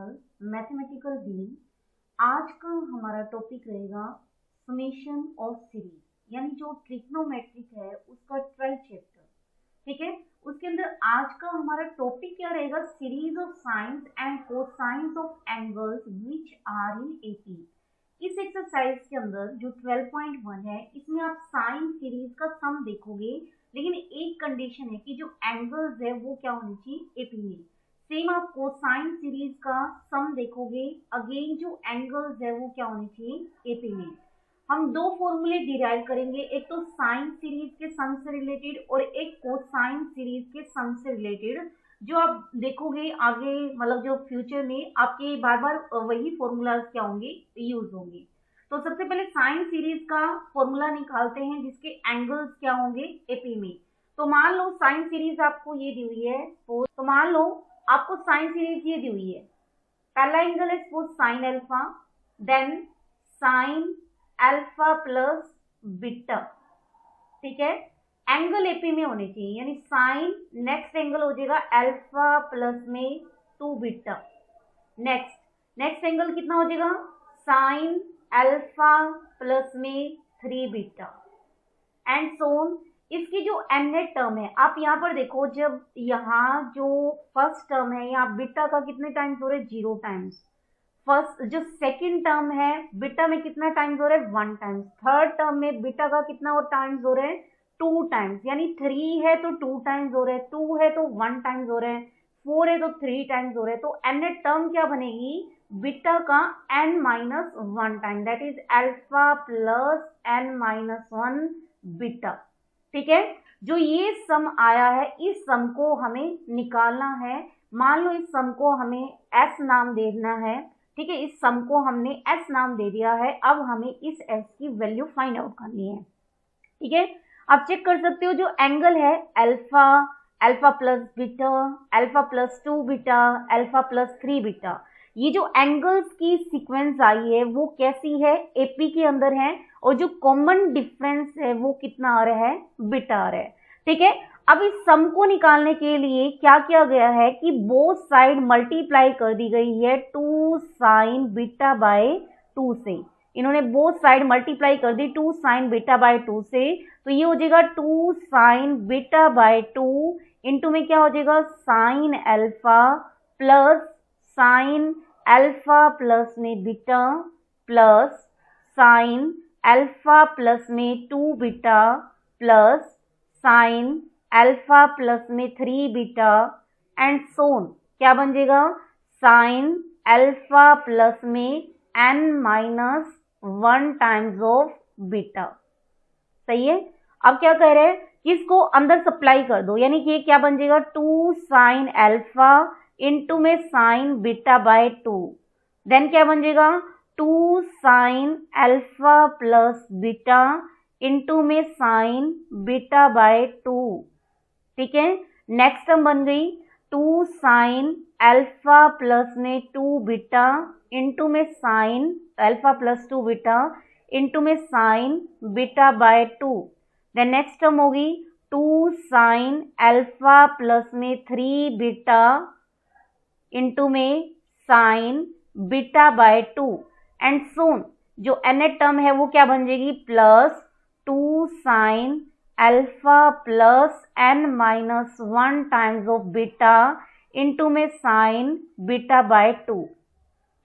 Channel mathematical beam. आज का हमारा टॉपिक रहेगा समेशन ऑफ सीरीज, यानी जो ट्रिग्नोमेट्रिक है उसका 12th चैप्टर। ठीक है, उसके अंदर आज का हमारा टॉपिक क्या रहेगा, series of sines and cosines of angles which are in AP. इस एक्सरसाइज के अंदर जो 12.1 है, इसमें आप साइन सीरीज का सम देखोगे, लेकिन एक कंडीशन है कि जो एंगल्स है वो क्या होनी चाहिए, एपी में। सेम आप कोसाइन सीरीज का सम देखोगे, अगेन जो एंगल्स है वो क्या होने चाहिए, एपी में। हम दो फॉर्मूले डिराइव करेंगे, एक तो साइन सीरीज के सम से रिलेटेड और एक कोसाइन सीरीज के सम से रिलेटेड, जो आप देखोगे आगे, मतलब जो फ्यूचर में आपके बार बार वही फॉर्मूलाज क्या होंगे, यूज होंगे। तो सबसे पहले साइन सीरीज का फॉर्मूला निकालते हैं जिसके एंगल्स क्या होंगे, एपी में। तो मान लो साइन सीरीज आपको ये दी हुई है, तो मान लो आपको साइन सीरीज ये दी हुई है। पहला एंगल है suppose sine alpha, then sine alpha plus beta. ठीक है, एंगल एपी में होने चाहिए, यानी साइन नेक्स्ट एंगल हो जाएगा अल्फा प्लस में 2 बीटा। नेक्स्ट एंगल कितना हो जाएगा, साइन अल्फा प्लस में 3 बीटा एंड सो ऑन। इसकी जो nth टर्म है, आप यहाँ पर देखो, जब यहाँ जो फर्स्ट टर्म है यहाँ बीटा का कितने टाइम्स हो रहा है, 0 टाइम्स। फर्स्ट जो सेकंड टर्म है बीटा में कितना टाइम्स हो रहा है, 1 टाइम्स। थर्ड टर्म में बीटा का कितना और टाइम्स हो रहा है, 2 टाइम्स, यानी 3 है तो 2 टाइम्स हो रहा है, 2 है तो 1 टाइम्स हो रहा है, 4 है तो 3 टाइम्स हो रहा है। तो nth टर्म क्या बनेगी, बीटा का n-1 time, that is alpha plus n-1 beta. ठीक है, जो ये सम आया है इस सम को हमें निकालना है। मान लो इस सम को हमें s नाम देना है। ठीक है, इस सम को हमने s नाम दे दिया है, अब हमें इस s की वैल्यू फाइंड आउट करनी है। ठीक है, आप चेक कर सकते हो, जो एंगल है alpha, alpha plus beta, alpha plus 2 beta, alpha plus 3 beta, ये जो एंगल्स की सीक्वेंस आई है वो कैसी है, एपी के अंदर है, और जो कॉमन डिफरेंस है वो कितना आ रहा है, बीटा आ रहा है। ठीक है, अब इस सम को निकालने के लिए क्या किया गया है कि बोथ साइड मल्टीप्लाई कर दी गई है 2 साइन बीटा बाय 2 से। इन्होंने बोथ साइड मल्टीप्लाई कर दी 2 साइन बीटा बाय 2 से, तो ये हो जाएगा 2 साइन बीटा बाय 2 इंटू में क्या हो जाएगा, sine alpha plus sine alpha plus में beta plus sine alpha plus में 2 beta plus sine alpha plus में 3 बीटा एंड सोन। क्या बन जाएगा, साइन अल्फा प्लस में n-1 टाइम्स ऑफ बीटा। सही है, अब क्या कह रहे हैं कि इसको अंदर सप्लाई कर दो, यानी कि ये क्या बन जाएगा, 2 साइन अल्फा इंटू में साइन बीटा बाय 2, देन क्या बन जाएगा 2 sine alpha plus beta into में साइन बीटा बाय 2। ठीक है, नेक्स्ट टर्म बन गई 2 साइन अल्फा प्लस में 2 बीटा इंटू में sine alpha plus 2 beta into में sine beta by 2। Then next term होगी 2 साइन अल्फा प्लस में 3 बीटा इंटू में sine beta by 2 and so on. जो nth टर्म है वो क्या बन जाएगी, plus 2 sine alpha plus n-1 times of beta into में साइन बीटा बाय 2।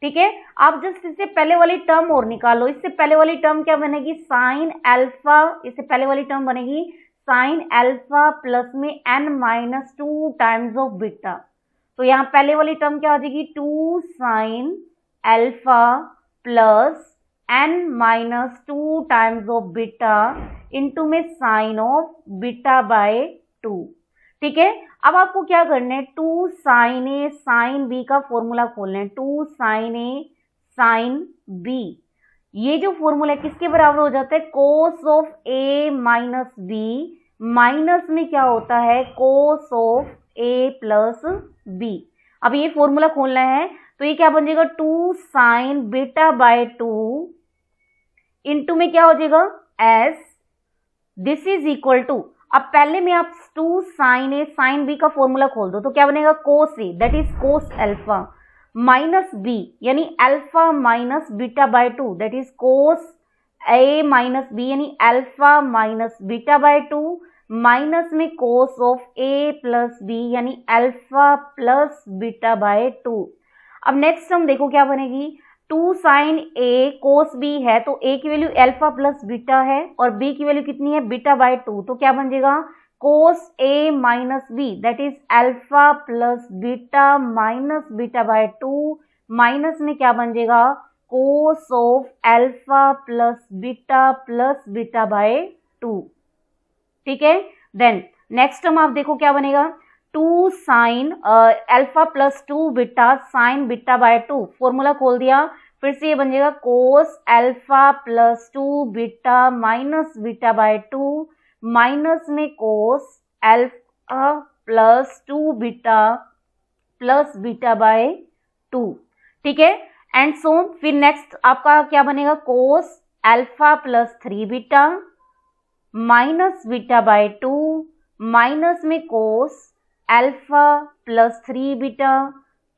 ठीक है, आप जस्ट इससे पहले वाली टर्म और निकालो। इससे पहले वाली टर्म क्या बनेगी, साइन अल्फा, इससे पहले वाली टर्म बनेगी साइन अल्फा प्लस में n-2 टाइम्स ऑफ बीटा। तो यहाँ पहले वाली टर्म क्या आ जाएगी, 2 sine alpha plus n-2 times of beta into में साइन ऑफ बीटा बाय 2। ठीक है, अब आपको क्या करना है, 2 साइन ए साइन बी का फॉर्मूला खोलना है। 2 साइन ए साइन बी, ये जो फॉर्मूला है किसके बराबर हो जाता है, cos of A minus B, minus में क्या होता है, cos of A plus B. अब ये फॉर्मूला खोलना है, तो ये क्या बन जाएगा, 2 साइन बीटा बाय 2 इंटू में क्या हो जाएगा, S, this is equal to, अब पहले में आप 2 साइन ए साइन बी का फॉर्मूला खोल दो, तो क्या बनेगा, cos A, that is cos alpha. Minus B यानी alpha minus beta by 2 that is cos A minus B यानी alpha minus beta by 2 minus में cos of A plus B यानी अल्फा प्लस बीटा बाय 2। अब next हम देखो क्या बनेगी, 2 sine ए कोस B है तो ए की वैल्यू अल्फा प्लस बीटा है और बी की वैल्यू कितनी है बीटा बाय 2, तो क्या बन जाएगा cos A minus B that is alpha plus beta minus beta by 2 minus में क्या बन जाएगा cos of alpha plus beta by 2। ठीक है, देन नेक्स्ट हम आप देखो क्या बनेगा 2 sine alpha plus 2 beta sine beta by 2, formula खोल दिया, फिर से ये बन जाएगा cos alpha plus 2 beta minus beta by 2 minus में cos alpha plus 2 beta plus beta by 2। ठीक है, एंड सो फिर नेक्स्ट आपका क्या बनेगा cos alpha plus 3 beta minus beta by 2 minus में cos alpha plus 3 beta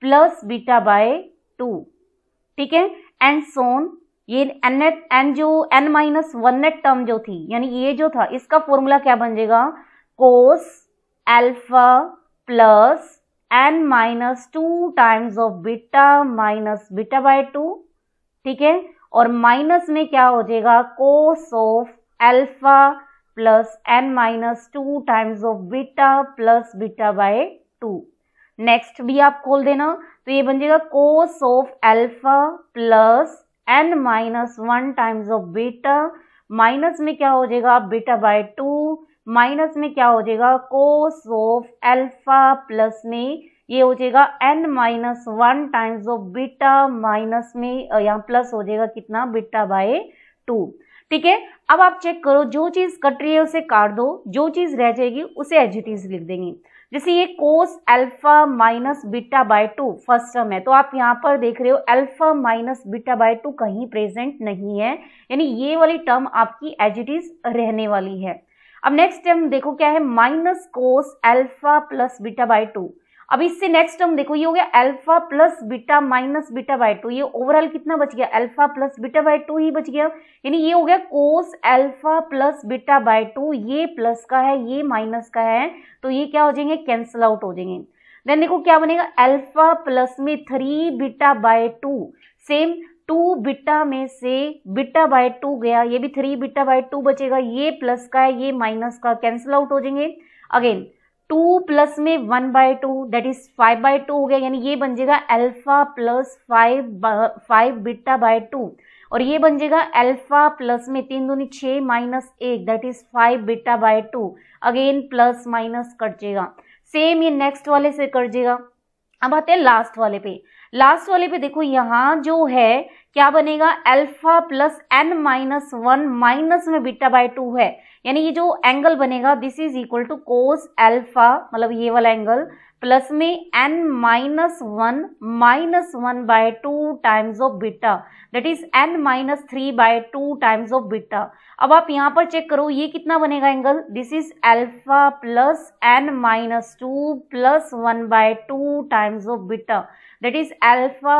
plus beta by 2। ठीक है, एंड सोन ये एन जो n minus one nth term जो थी यानी ये जो था इसका फॉर्मूला क्या बन जाएगा cos alpha plus n minus 2 times of beta minus beta by 2। ठीक है, और माइनस में क्या हो जाएगा cos of alpha plus n minus 2 times of beta plus beta by 2। Next भी आप खोल देना तो ये बन जाएगा cos of alpha plus n minus 1 times of beta minus में क्या हो जाएगा बीटा बाय 2 माइनस में क्या हो जाएगा कोस ऑफ अल्फा प्लस में ये हो जाएगा n minus 1 times of beta minus में यहाँ प्लस हो जाएगा कितना बीटा बाय 2। ठीक है, अब आप चेक करो जो चीज कट रही है उसे काट दो, जो चीज रह जाएगी उसे एज इट इज लिख देंगे। जैसे ये कोस alpha minus beta by 2 first term है तो आप यहाँ पर देख रहे हो अल्फा माइनस बीटा बाय 2 कहीं प्रेजेंट नहीं है, यानी ये वाली टर्म आपकी एज इट इज रहने वाली है। अब नेक्स्ट टर्म देखो क्या है minus cos alpha plus beta by 2। अब इससे नेक्स्ट टर्म देखो ये हो गया alpha plus beta minus beta by 2, ये ओवरऑल कितना बच गया अल्फा प्लस बीटा बाय 2 ही बच गया, यानी ये हो गया cos alpha plus beta by 2, ये प्लस का है ये माइनस का है तो ये क्या हो जाएंगे कैंसिल आउट हो जाएंगे। देन देखो क्या बनेगा अल्फा प्लस में 3 बीटा बाय 2, सेम 2 बीटा में से बीटा बाय 2 गया, ये भी 3 बीटा बाय 2 बचेगा, ये प्लस का है ये माइनस का कैंसिल आउट हो जाएंगे। अगेन 2 प्लस में 1 बाय 2 दैट इज 5 बाय 2 हो गया, यानी ये बन जाएगा अल्फा प्लस 5 बीटा बाय 2 और ये बन जाएगा अल्फा प्लस में 3 दूनी 6 minus 1 that is 5 beta by 2, again plus minus cut जाएगा, सेम ये नेक्स्ट वाले से कट जाएगा। अब आते हैं लास्ट वाले पे, लास्ट वाले पे देखो यहाँ जो है क्या बनेगा alpha plus n minus 1 minus में बीटा बाय 2 है, यानी ये जो एंगल बनेगा this is equal to cos alpha मतलब ये वाला एंगल प्लस में n minus 1 by 2 times of beta that is n minus 3 by 2 times of beta. अब आप यहाँ पर चेक करो ये कितना बनेगा angle this is alpha plus n minus 2 plus 1 by 2 times of beta that is alpha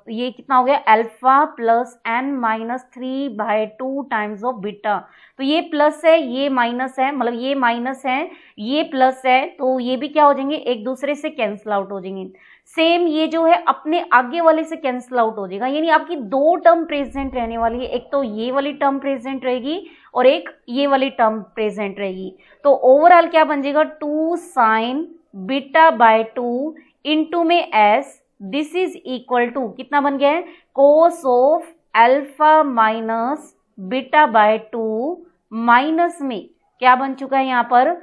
ये कितना हो गया alpha plus n minus 3 by 2 times of beta. तो ये प्लस है ये माइनस है मतलब ये माइनस है ये प्लस है तो ये भी क्या हो जाएंगे एक दूसरे से कैंसिल आउट हो जाएंगे। सेम ये जो है अपने आगे वाले से कैंसिल आउट हो जाएगा, यानी आपकी 2 टर्म प्रेजेंट रहने वाली है, एक तो ये वाली टर्म प्रेजेंट रहेगी और एक ये वाली टर्म प्रेजेंट रहेगी। तो ओवरऑल क्या बन जाएगा 2 साइन बीटा बाय 2 इंटू में s this is equal to कितना बन गया है cos of alpha minus beta by 2 minus में क्या बन चुका है यहाँ पर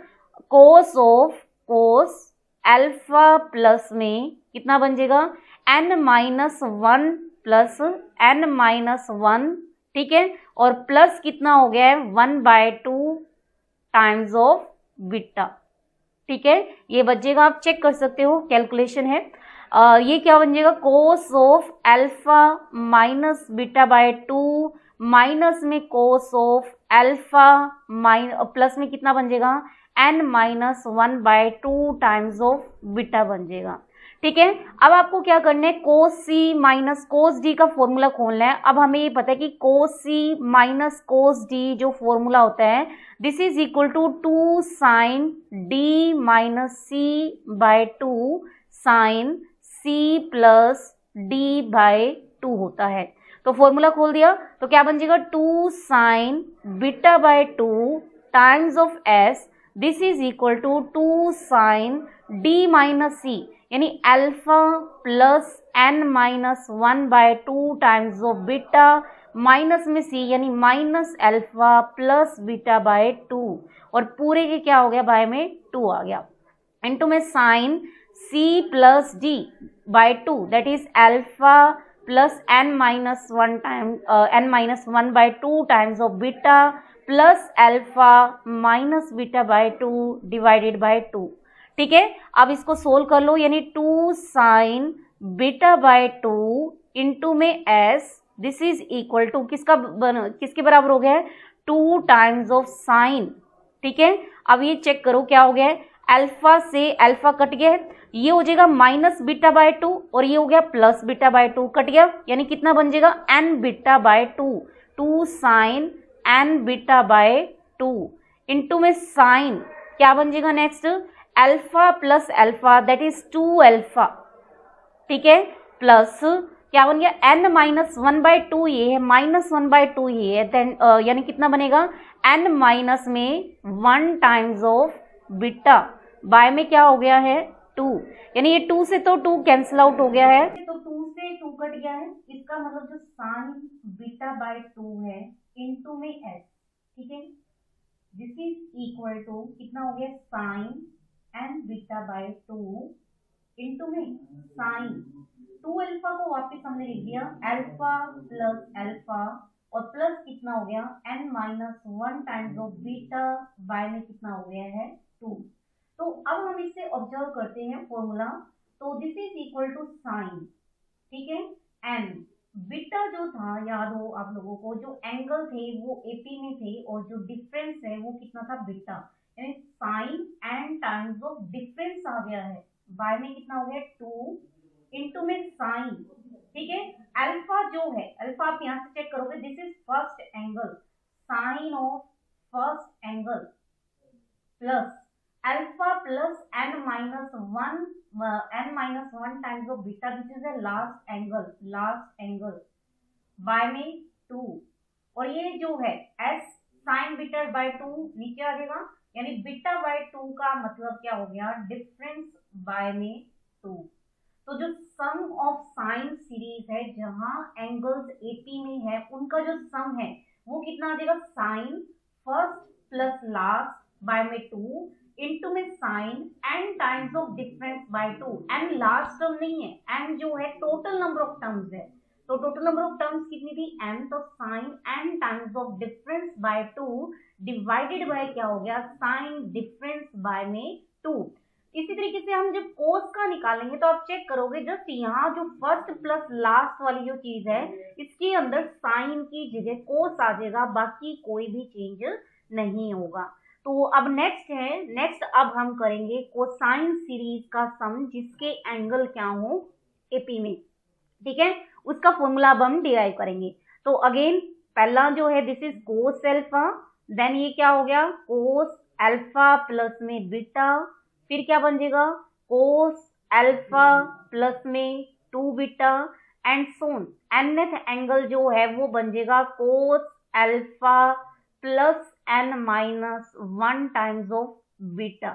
cos of cos alpha plus में कितना बन जाएगा n minus 1 plus n minus 1, ठीक है, और प्लस कितना हो गया है 1 बाय 2 टाइम्स ऑफ बीटा। ठीक है, ये बचेगा आप चेक कर सकते हो कैलकुलेशन है। ये क्या बन जाएगा cos of alpha minus beta by 2 minus में कोस ऑफ अल्फा प्लस में कितना बन जाएगा n minus 1 by 2 times of beta बन जाएगा। ठीक है। अब आपको क्या करना है, cos c minus cos d का फॉर्मूला खोलना है। अब हमें ये पता है कि cos c minus cos d जो फॉर्मूला होता है, this is equal to 2 sine d minus c by 2 sine c plus d by 2 होता है। तो फॉर्मूला खोल दिया तो क्या बन जाएगा, 2 sine beta by 2 times of s, this is equal to 2 sine d minus c यानी alpha plus n minus 1 by 2 times of beta minus में c यानी minus alpha plus beta by 2, और पूरे के क्या हो गया, बाय में 2 आ गया, इनटू में sine c plus d by 2 that is alpha plus n minus 1 time n minus 1 by 2 times of beta plus alpha minus beta by 2 divided by 2। ठीक है, अब इसको सोल्व कर लो, यानी 2 साइन बीटा बाय 2 इंटू में s, this is equal to किसके बराबर हो गया है, 2 टाइम्स ऑफ साइन। ठीक है, अब ये चेक करो क्या हो गया है, अल्फा से अल्फा कट गया है, ये हो जाएगा माइनस बीटा बाय 2 और ये हो गया प्लस बीटा बाय 2, कट गया, यानी कितना बन जाएगा, n beta by 2, 2 sine n beta by 2 into में साइन क्या बन जाएगा next, alpha plus alpha that is 2 alpha. ठीक है, प्लस क्या बन गया, n माइनस 1 बाय 2 ये है, माइनस 1 बाय 2 ये है, देन यानी कितना बनेगा, n माइनस में 1 टाइम्स ऑफ बीटा बाय में क्या हो गया है 2, यानी ये 2 से तो 2 कैंसिल आउट हो गया है, तो 2 से 2 कट गया है, इसका मतलब जो साइन बीटा बाय 2 है इनटू में s, ठीक है, दिस इज इक्वल टू कितना हो गया, sine n beta by 2 into में साइन 2 अल्फा को वापस हमने लिख दिया अल्फा प्लस अल्फा और प्लस कितना हो गया n minus 1 times of beta by में कितना हो गया है 2। तो अब हम इसे ऑब्जर्व करते हैं फॉर्मूला, तो this is equal to sine, ठीक है, n बीटा जो था, याद हो आप लोगों को, जो एंगल थे वो एपी में थे और जो डिफरेंस है वो कितना था, बीटा, यानी sine n times of difference आ गया है, बाय में कितना हो गया 2 इंटू में साइन। ठीक है, अल्फा जो है, अल्फा आप यहां से चेक करोगे, this is first angle, sine of first angle plus alpha plus n minus 1 times of beta, this is a last angle by में 2, और ये जो है s साइन बीटा बाय 2 नीचे आ जाएगा, यानी बीटा बाय 2 का मतलब क्या हो गया, डिफरेंस बाय में 2। तो जो सम ऑफ साइन सीरीज है जहां एंगल्स एपी में है उनका जो सम है वो कितना आ जाएगा, sine first plus last by में 2 इंटू में sine n times of difference by 2, n last term नहीं है, n जो है टोटल नंबर ऑफ टर्म्स है, तो टोटल नंबर ऑफ टर्म्स कितनी थी n, तो sine n times of difference by 2 divided by क्या हो गया, साइन डिफरेंस बाय में 2। इसी तरीके से हम जब कोस का निकालेंगे तो आप चेक करोगे, जस्ट यहाँ जो फर्स्ट प्लस लास्ट वाली जो चीज है इसके अंदर साइन की जगह कोस आ जाएगा, बाकी कोई भी चेंज नहीं होगा। तो अब नेक्स्ट अब हम करेंगे कोसाइन सीरीज का सम जिसके एंगल क्या हो एपी में। ठीक है, उसका फॉर्मूला अब हम डिराइव करेंगे। तो अगेन पहला जो है this is cos alpha, then ये क्या हो गया, कोस अल्फा प्लस में बीटा, फिर क्या बन जाएगा, कोस अल्फा प्लस में 2 beta and so on, nth angle जो है वो बन जाएगा cos alpha plus n minus 1 times of beta.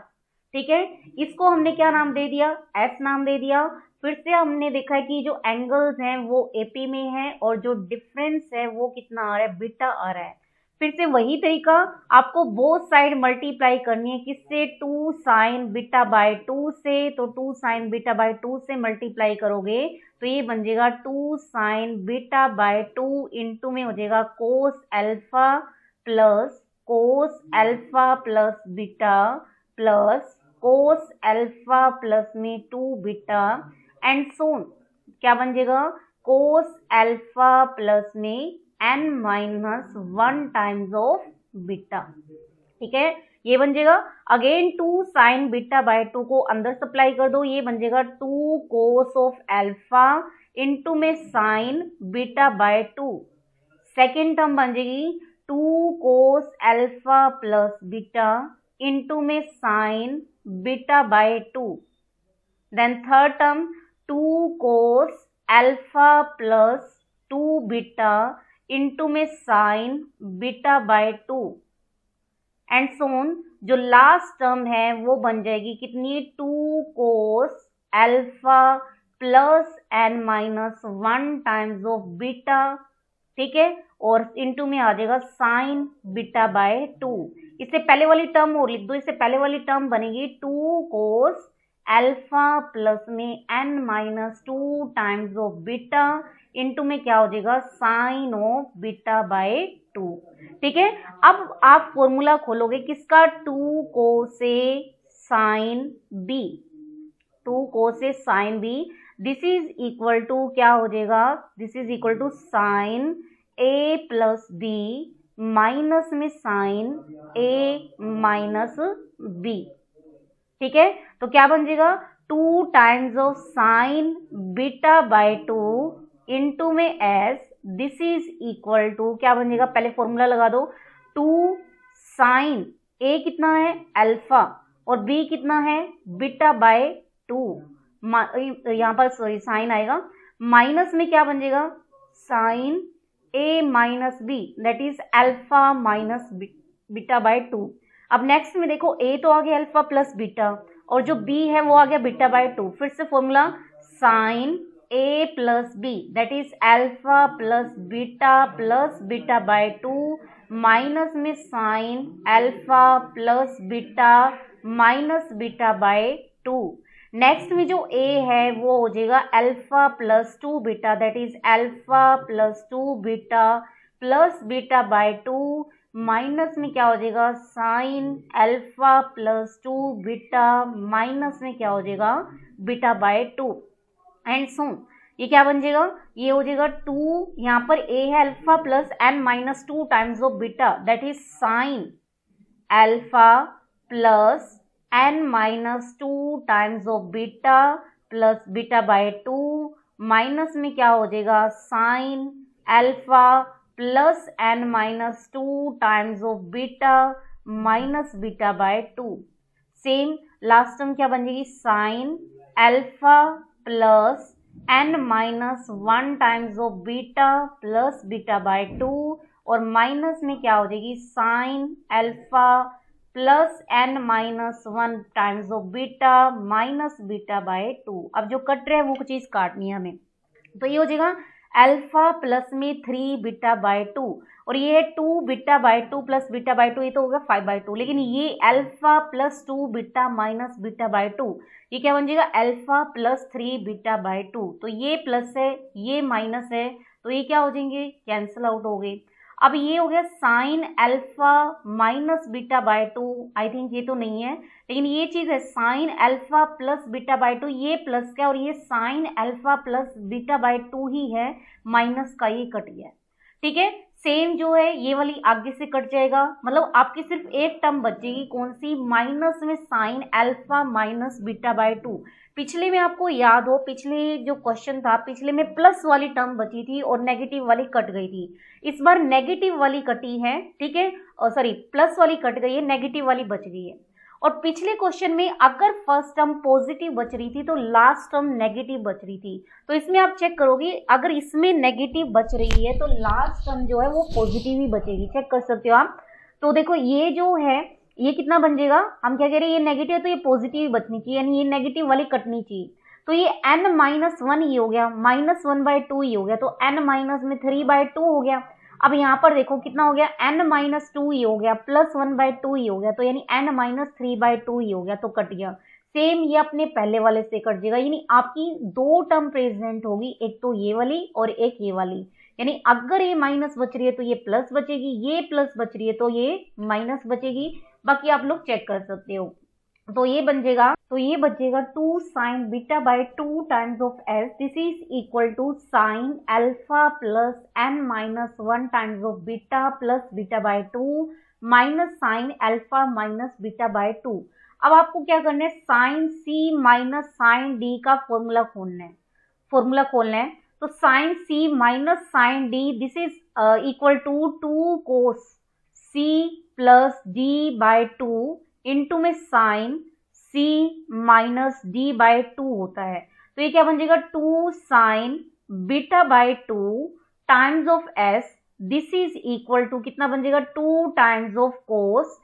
ठीक है, इसको हमने क्या नाम दे दिया, s नाम दे दिया। फिर से हमने देखा है कि जो एंगल्स हैं वो एपी में है और जो डिफरेंस है वो कितना आ रहा है, बीटा आ रहा है। फिर से वही तरीका, आपको बोथ साइड मल्टीप्लाई करनी है, किससे, 2 साइन बीटा बाय 2 से, तो 2 साइन बीटा बाय 2 से मल्टीप्लाई करोगे तो ये बन जाएगा 2 साइन बीटा बाय 2 इंटू में हो जाएगा cos alpha plus cos alpha plus beta plus cos alpha plus में 2 बीटा एंड सोन, क्या बन जाएगा, कोस अल्फा प्लस में n minus 1 times of beta. ठीक है, ये बन जाएगा अगेन 2 साइन बीटा बाय 2 को अंदर सप्लाई कर दो, ये बन जाएगा 2 कोस ऑफ अल्फा इंटू में sine beta by 2। Second term बन जाएगी 2 cos alpha plus beta into में sine beta by 2। Then third term 2 cos alpha plus 2 beta into में sine beta by 2 and so on. जो लास्ट टर्म है वो बन जाएगी कितनी, 2 cos alpha plus n minus 1 times of beta, ठीक है, और इंटू में आ जाएगा साइन बीटा बाय 2। इससे पहले वाली टर्म और लिख दो, इससे पहले वाली टर्म बनेगी 2 कोस अल्फा प्लस में n minus 2 times of beta into में क्या हो जाएगा साइन ऑफ बीटा बाय 2, ठीक है। अब आप फॉर्मूला खोलोगे किसका, 2 cos sine B, 2 cos sine B, this is equal to क्या हो जाएगा, this is equal to sine A plus B minus में साइन ए माइनस बी, ठीक है। तो क्या बन जाएगा 2 times of sine beta by 2 into में S, this is equal to क्या बन जाएगा, पहले फॉर्मूला लगा दो, 2 साइन ए कितना है अल्फा और बी कितना है बीटा बाय 2, यहाँ पर सॉरी साइन आएगा, माइनस में क्या बन जाएगा sine A minus B that is alpha minus beta by 2। अब नेक्स्ट में देखो ए तो आ गया अल्फा प्लस बीटा और जो बी है वो आ गया बीटा बाय 2, फिर से formula sine A plus B that is alpha plus beta by 2 minus में sine alpha plus beta by 2। Next में जो ए है वो हो जाएगा alpha plus 2 beta that is alpha plus 2 beta by 2 minus में क्या हो जाएगा sine alpha plus 2 beta minus में क्या हो जाएगा बीटा बाय 2 एंड सो ये क्या बन जाएगा, ये हो जाएगा 2, यहाँ पर a है alpha plus n minus 2 times of beta that is sine alpha plus n minus 2 times of beta plus beta by 2 minus में क्या हो जाएगा sine alpha plus n minus 2 times of beta minus beta by 2। Same last term क्या बन जाएगी sine alpha plus n minus 1 times of beta plus beta by 2 और minus में क्या हो जाएगी sine alpha plus n minus 1 times of beta minus beta by 2। अब जो कट रहे हैं वो चीज काटनी है हमें, तो ये हो जाएगा अल्फा प्लस में 3 बीटा बाय 2 और ये है 2 beta by 2 plus beta by 2, ये तो हो गया 5 बाय 2, लेकिन ये alpha plus 2 beta minus beta by 2 ये क्या बन जाएगा अल्फा प्लस 3 बीटा बाय 2। तो ये प्लस है ये माइनस है तो ये क्या हो जाएंगे कैंसिल आउट हो गए। अब ये हो गया sign alpha minus beta by 2, I think ये तो नहीं है लेकिन ये चीज है sign alpha plus beta by 2, ये प्लस का और ये sign alpha plus beta by 2 ही है, माइनस का ये कट गया, ठीक है। सेम जो है ये वाली आगे से कट जाएगा, मतलब आपकी सिर्फ एक टर्म बचेगी कौन सी, माइनस में sine alpha minus beta by 2। पिछले में आपको याद हो पिछले जो क्वेश्चन था पिछले में प्लस वाली टर्म बची थी और नेगेटिव वाली कट गई थी, इस बार नेगेटिव वाली कटी है, ठीक है, और सॉरी प्लस वाली कट गई है नेगेटिव वाली बच गई है। और पिछले क्वेश्चन में अगर फर्स्ट टर्म पॉजिटिव बच रही थी तो लास्ट टर्म नेगेटिव बच रही थी, तो इसमें आप चेक करोगे अगर इसमें नेगेटिव बच रही है तो लास्ट टर्म जो है वो पॉजिटिव ही बचेगी, चेक कर सकते हो आप। तो देखो ये जो है ये कितना बन जाएगा, हम क्या कह रहे हैं ये नेगेटिव है तो ये पॉजिटिव ही बचनी चाहिए, यानी ये नेगेटिव वाली कटनी चाहिए। तो ये n माइनस 1 ही हो गया, माइनस 1 बाय 2 ही हो गया, तो n माइनस में 3 बाय 2 हो गया। अब यहाँ पर देखो कितना हो गया n माइनस 2 ही हो गया प्लस 1 बाय 2 ही हो गया, तो यानी n माइनस 3 बाय 2 ही हो गया, तो कट गया। सेम ये अपने पहले वाले से कट जाएगा, यानी आपकी दो टर्म प्रेजेंट होगी, एक तो ये वाली और एक ये वाली, यानी अगर ये माइनस बच रही है तो ये प्लस बचेगी, ये प्लस बच रही है तो ये माइनस बचेगी, बाकी आप लोग चेक कर सकते हो। तो ये बचेगा 2 sine beta by 2 times of S, this is equal to sine alpha plus n minus 1 times of beta plus beta by 2 minus sine alpha minus beta by 2। अब आपको क्या करना है, sine C minus sine D का formula खोलना है। तो sine C minus sine D this is equal to 2 cos C plus D by 2 into में sine C minus D by 2 होता है। तो ये क्या बन जाएगा, 2 sine beta by 2 times of S this is equal to कितना बन जाएगा, 2 times of cos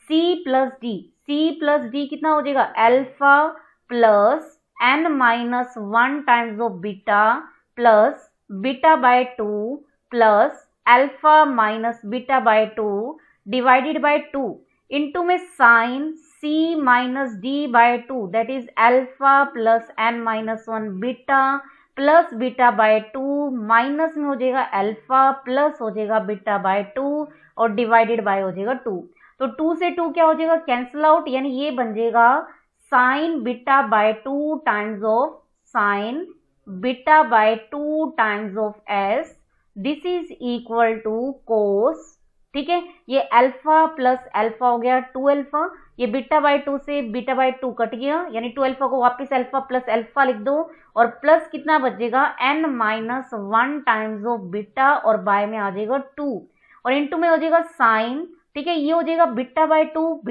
C plus D कितना हो जाएगा, alpha plus n minus 1 times of beta plus beta by 2 plus alpha minus beta by 2 divided by 2 into में sine C minus D by 2 that is alpha plus n minus 1 beta plus beta by 2 minus में हो जाएगा alpha plus हो जाएगा beta by 2 और divided by हो जाएगा 2। तो 2 से 2 क्या हो जाएगा, कैंसिल आउट, यानी ये बन जाएगा sine beta by 2 times of sine beta by 2 times of S this is equal to cos, ठीक है, ये अल्फा प्लस अल्फा हो गया 2 अल्फा, ये बीटा बाय 2 से बीटा बाय 2 कट गया, यानी 2 अल्फा को वापस अल्फा प्लस अल्फा लिख दो और प्लस कितना बचेगा n minus 1 times of beta और बाय में आ जाएगा 2 और इनटू में हो जाएगा साइन, ठीक है, ये हो जाएगा beta by 2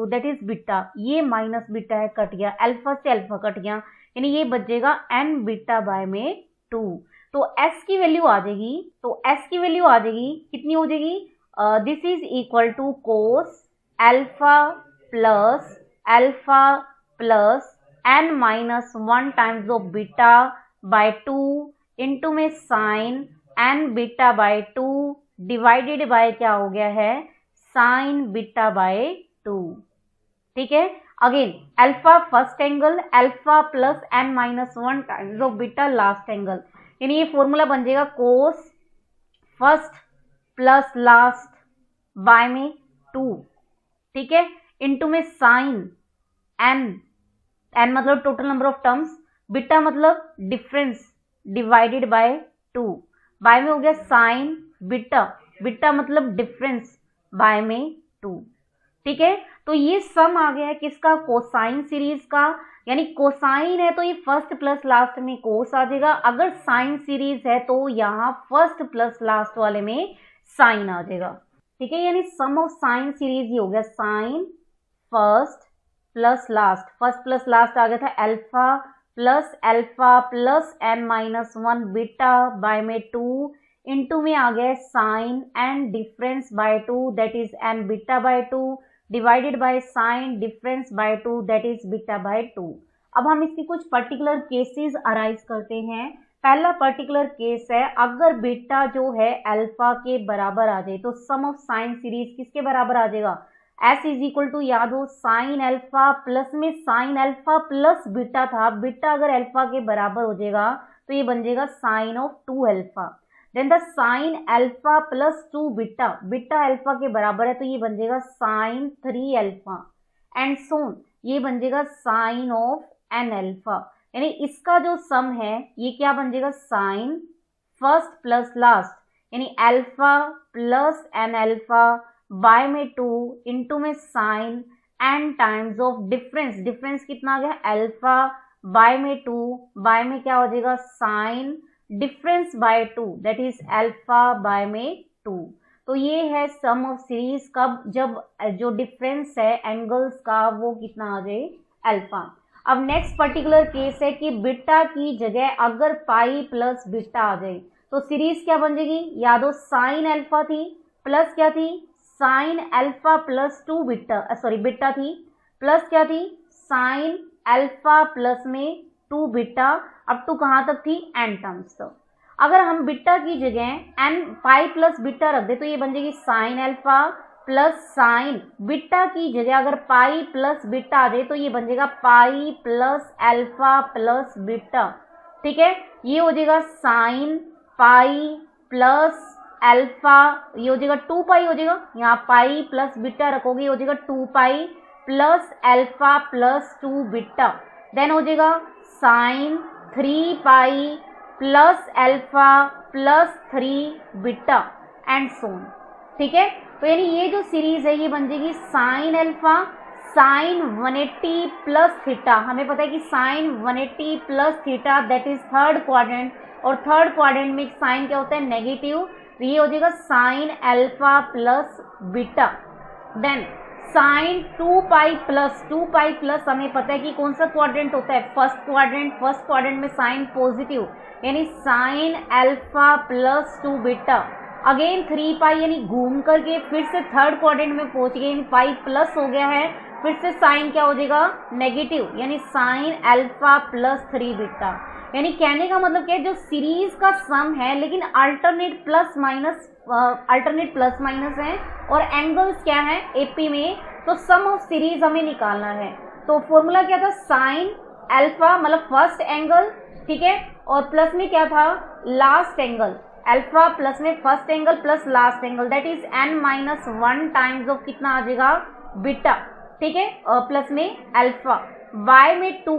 that is beta, ये माइनस बीटा है कट गया, अल्फा से अल्फा कट गया, यानी ये बच जाएगा एन बीटा बाय में 2। तो एस की वैल्यू आ जाएगी, कितनी हो जाएगी, this is equal to cos alpha plus n minus 1 times of beta by 2 into में sine n beta by 2 divided by क्या हो गया है, साइन बीटा बाय 2, ठीक है। Again alpha first angle, alpha plus n minus 1 times of beta last angle, यानी ये formula बन जाएगा cos first plus last by में 2, ठीक है, इनटू में साइन एन मतलब total number of terms, beta मतलब डिफरेंस डिवाइडेड बाय 2, बाय में हो गया साइन बीटा मतलब डिफरेंस बाय में 2, ठीक है। तो ये सम आ गया है किसका, कोसाइन सीरीज का, यानी कोसाइन है तो ये फर्स्ट प्लस लास्ट में कोस आ जाएगा, अगर साइन सीरीज है तो यहाँ फर्स्ट प्लस लास्ट वाले में साइन आ जाएगा, ठीक है, यानी सम ऑफ साइन सीरीज ही हो गया साइन फर्स्ट प्लस लास्ट आ गया था alpha plus n minus 1 beta by में 2 इंटू में आ गया sine and difference by 2 that is n beta by 2 divided by sine difference by 2 that is beta by 2। अब हम इसकी कुछ पर्टिकुलर केसेस अराइज करते हैं। पहला पर्टिकुलर केस है, अगर बीटा जो है अल्फा के बराबर आ जाए तो सम ऑफ साइन सीरीज किसके बराबर आ जाएगा, एस इज इक्वल टू, याद हो साइन अल्फा प्लस में साइन अल्फा प्लस बीटा था, बीटा अगर अल्फा के बराबर हो जाएगा तो ये बन जाएगा sine of 2 alpha, then the sine alpha plus 2 beta alpha के बराबर है तो ये बन जाएगा साइन 3 अल्फा एंड सोन, ये बन जाएगा साइन ऑफ एन अल्फा, यानी इसका जो सम है ये क्या बन जाएगा, साइन फर्स्ट प्लस लास्ट, यानी alpha plus n alpha by में 2 इंटू में sine n times of difference कितना आ गया, अल्फा बाय में 2 बाय में क्या हो जाएगा, sine difference by 2 that is alpha by में 2। तो ये है सम ऑफ सीरीज कब, जब जो डिफरेंस है एंगल्स का वो कितना आ जाए, अल्फा। अब नेक्स्ट पर्टिकुलर केस है कि बीटा की जगह अगर पाई प्लस बीटा आ जाए तो सीरीज क्या बन जाएगी, याद हो साइन अल्फा थी प्लस क्या थी, साइन अल्फा प्लस 2 बीटा थी प्लस क्या थी, साइन अल्फा प्लस में 2 बीटा, अब टू कहाँ तक थी, एन टर्म्स तक। अगर हम बीटा की जगह एन पाई प्लस बीटा रख दे तो ये बन जाएगी sine alpha plus sign, beta की जगह अगर पाई प्लस बीटा आ जाए तो ये बन जाएगा पाई प्लस अल्फा प्लस बीटा, ठीक है, ये हो जाएगा साइन पाई प्लस अल्फा, ये हो जाएगा 2 पाई हो जाएगा, यहाँ पाई प्लस बीटा रखोगे हो जाएगा 2 pi plus alpha plus 2 beta, then हो जाएगा sine 3 pi plus alpha plus 3 beta and so on, ठीक है। तो यानी ये जो सीरीज है ये बन जाएगी sine alpha sine 180 plus theta. हमें पता है कि sine 180 plus theta that is third quadrant, और थर्ड क्वाड्रेंट में साइन क्या होता है नेगेटिव, तो ये हो जाएगा sine alpha plus beta. Then sine 2 pi plus हमें पता है कि कौन सा क्वाड्रेंट होता है फर्स्ट क्वाड्रेंट में साइन पॉजिटिव, यानी sine alpha plus 2 beta. Again 3 pi यानी घूम करके फिर से थर्ड क्वाड्रेंट में पहुंच गए, यानी पाई प्लस हो गया है, फिर से साइन क्या हो जाएगा नेगेटिव, यानी साइन अल्फा प्लस 3 बीटा। यानी कहने का मतलब क्या है, जो सीरीज का सम है लेकिन अल्टरनेट प्लस माइनस है और एंगल्स क्या है एपी में, तो सम ऑफ सीरीज हमें निकालना है। तो फॉर्मूला क्या था साइन अल्फा मतलब फर्स्ट एंगल, ठीक है, और प्लस में क्या था लास्ट एंगल, अल्फा प्लस में first angle plus last angle that is n-1 times of कितना आ जाएगा बीटा, ठीक है, प्लस में अल्फा y में 2,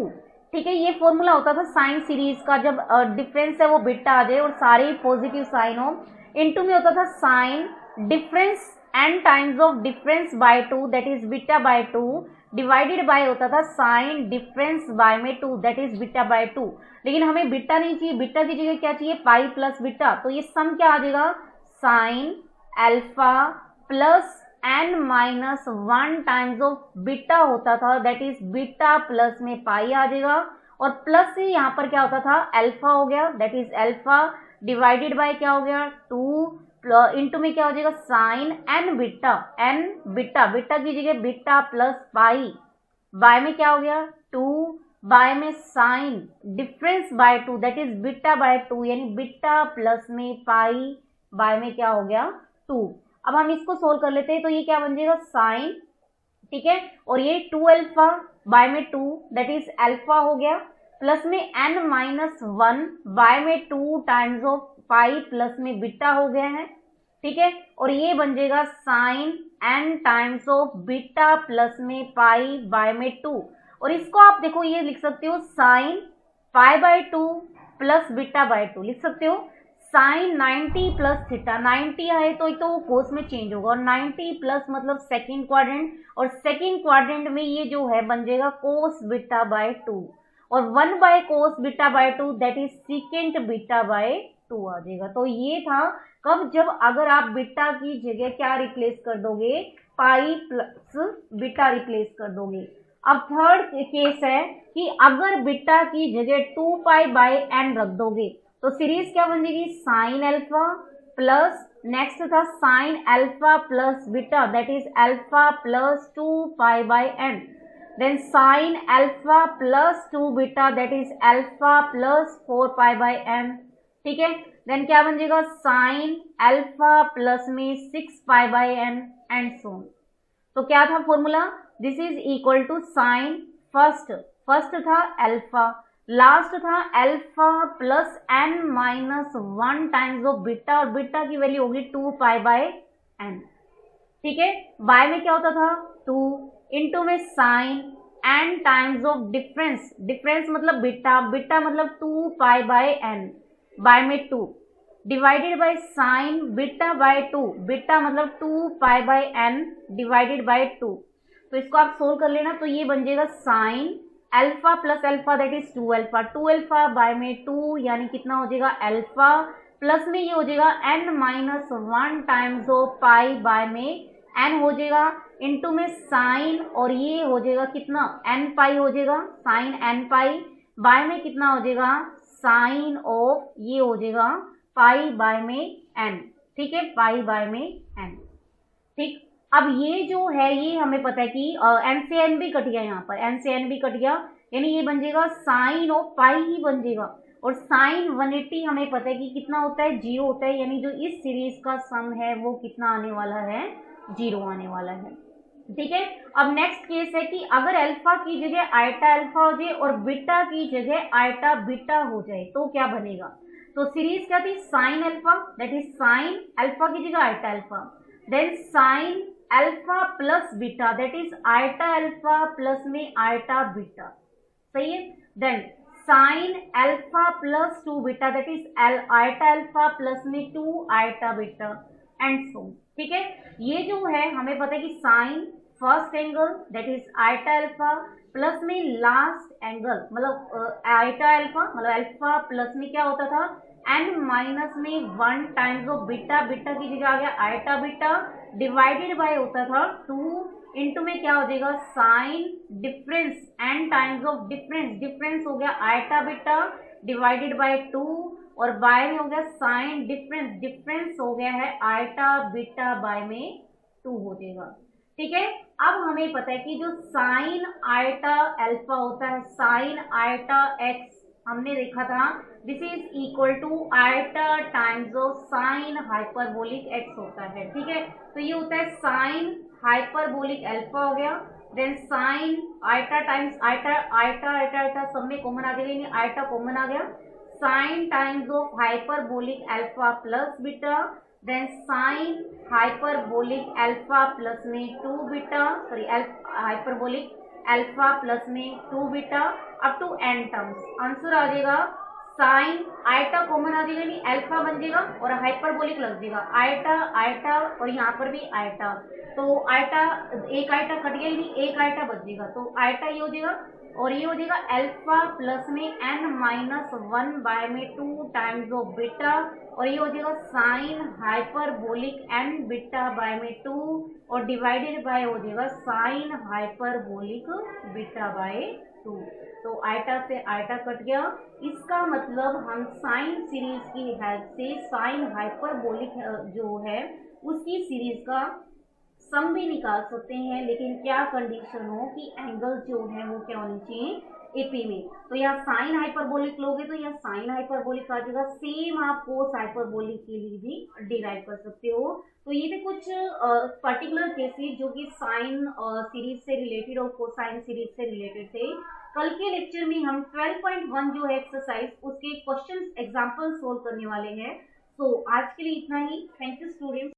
ठीक है। ये फॉर्मूला होता था साइन सीरीज का, जब डिफरेंस है वो बीटा आ जाए और सारे पॉजिटिव साइन हो। इनटू में होता था sine difference n times of difference by 2 that is beta by 2, divided by होता था साइन डिफरेंस बाय में 2 दैट इज बीटा बाय 2। लेकिन हमें बीटा नहीं चाहिए, बीटा की जगह क्या चाहिए पाई प्लस बीटा, तो ये सम क्या आ जाएगा sine alpha plus n-1 times of beta होता था दैट इज बीटा प्लस में पाई आ जाएगा, और प्लस से यहाँ पर क्या होता था अल्फा हो गया that is alpha divided by क्या हो गया 2 इंटू में क्या हो जाएगा साइन n बीटा की जगह बीटा प्लस पाई, बाय में क्या हो गया 2, बाय में sine difference by 2 that is beta by 2, यानी बीटा प्लस में पाई, बाय में क्या हो गया 2। अब हम इसको सोल्व कर लेते हैं, तो ये क्या बन जाएगा साइन, ठीक है, और ये 2 अल्फा बाय में 2 दैट इज अल्फा हो गया, प्लस में n-1 बाय में 2 टाइम्स ऑफ पाई प्लस में बीटा हो गया है, ठीक है, और ये बन जाएगा sine n times of beta plus में पाई बाय में 2। और इसको आप देखो ये लिख सकते हो sine pi by 2 plus beta by 2 लिख सकते हो, साइन 90 प्लस थीटा, 90 है तो वो कोस में चेंज होगा, और 90 प्लस मतलब सेकेंड क्वाड्रेंट, और सेकेंड क्वाड्रेंट में ये जो है बन जाएगा कोस बीटा बाय 2, और 1 by cos beta by 2 that is secant beta by 2 आ जाएगा। तो ये था कब, जब अगर आप बीटा की जगह क्या रिप्लेस कर दोगे पाई प्लस बीटा रिप्लेस कर दोगे। अब थर्ड केस है कि अगर बीटा की जगह 2 पाई बाय n रख दोगे तो सीरीज क्या बन जाएगी साइन अल्फा प्लस नेक्स्ट था sine alpha plus beta that is alpha plus 2 pi by n, then sine alpha plus 2 beta that is alpha plus 4 pi by n, ठीक है। Then क्या बन जाएगा साइन अल्फा प्लस में 6 pi by n and so. तो क्या था formula, this is equal to sine first था अल्फा, लास्ट था alpha plus n-1 times of beta, और बीटा की वैल्यू होगी 2 पाई बाय n, ठीक है। बाय में क्या होता था 2 इंटू में sine n times of difference मतलब बीटा मतलब 2 पाई बाय n, बाय में 2 divided by sine beta by 2, beta मतलब 2 pi by n divided by 2। तो इसको आप सोल्व कर लेना, तो ये बन जाएगा sine alpha plus alpha that is 2 alpha by में 2 यानी कितना हो जाएगा अल्फा, प्लस में ये हो जाएगा n-1 times of pi by में n हो जाएगा इंटू में साइन, और ये हो जाएगा कितना n पाई हो जाएगा साइन n पाई, बाय में कितना हो जाएगा साइन ऑफ ये हो जाएगा पाई बाय में n, ठीक है, पाई बाय में n, ठीक। अब ये जो है ये हमें पता है कि n से n भी कट गया, यहाँ पर n से n भी कट गया, यानी ये बन जाएगा साइन ऑफ पाई ही बन जाएगा, और साइन 180 हमें पता है कि कितना होता है 0 होता है, यानी जो इस सीरीज का सम है वो कितना आने वाला है 0 आने वाला है, ठीक है। अब नेक्स्ट केस है कि अगर अल्फा की जगह आयटा अल्फा हो जाए और बीटा की जगह आयटा बीटा हो जाए तो क्या बनेगा। तो सीरीज क्या थी sine alpha that is sine alpha की जगह iota alpha, then sine alpha plus beta that is iota alpha plus में आयटा बीटा, सही है। Then sine alpha plus 2 beta that is iota alpha plus में 2 eta beta, and so. ठीक है, ये जो है हमें पता है कि sine first angle that is iota alpha plus में लास्ट एंगल मतलब आइटा अल्फा मतलब अल्फा प्लस में क्या होता था एन माइनस में 1 टाइम्स ऑफ बीटा, बीटा की जगह आ गया आइटा बीटा डिवाइडेड बाय होता था 2 इंटू में क्या हो जाएगा sine difference n times of difference, difference हो गया आइटा बीटा डिवाइडेड बाय 2 और बाय में हो गया साइन डिफरेंस, डिफरेंस हो गया है आइटा बीटा बाय में 2 हो जाएगा। ठीक है, अब हमें पता है कि जो साइन आइटा अल्फा होता है साइन आइटा एक्स हमने देखा था this is equal to iota times of sine hyperbolic x होता है। ठीक है, तो ये होता है साइन हाइपरबोलिक अल्फा हो गया then sine eta times eta eta eta eta सब में कॉमन आ जाएगा, आइटा कॉमन आ गया sine times of hyperbolic alpha plus beta then sine hyperbolic alpha plus में 2 beta sorry hyperbolic alpha plus में 2 beta up to n terms. Answer आ जाएगा साइन आइटा कॉमन आ जाएगा नहीं अल्फा बन जाएगा और हाइपरबोलिक लग जाएगा आइटा आइटा और यहाँ पर भी आइटा, तो आइटा एक आइटा कट गया नहीं एक आइटा बच जाएगा तो आइटा ये हो जाएगा और ये हो जाएगा अल्फा प्लस में एन माइनस 1 बाय में 2 टाइम्स ऑफ बीटा और ये हो जाएगा sine hyperbolic n beta by में 2 और डिवाइडेड बाय हो जाएगा साइन हाइपरबोलिक बीटा बाय 2। तो आइटा से आइटा कट गया, इसका मतलब हम साइन सीरीज की हेल्प से साइन हाइपरबोलिक जो है उसकी सीरीज का सम भी निकाल सकते हैं, लेकिन क्या कंडीशन हो कि एंगल जो है वो क्या होनी चाहिए एपी में। तो यहाँ साइन हाइपरबोलिक लोगे तो यहाँ साइन हाइपरबोलिक आ जाएगा, सेम आप कोस हाइपरबोलिक के लिए भी डिराइव कर सकते हो। तो ये थे कुछ पर्टिकुलर केसेस जो कि साइन सीरीज से रिलेटेड और कोसाइन सीरीज से रिलेटेड थे। कल के लेक्चर में हम 12.1 जो है एक्सरसाइज उसके क्वेश्चन एग्जाम्पल सोल्व करने वाले हैं। तो आज के लिए इतना ही। Thank you students.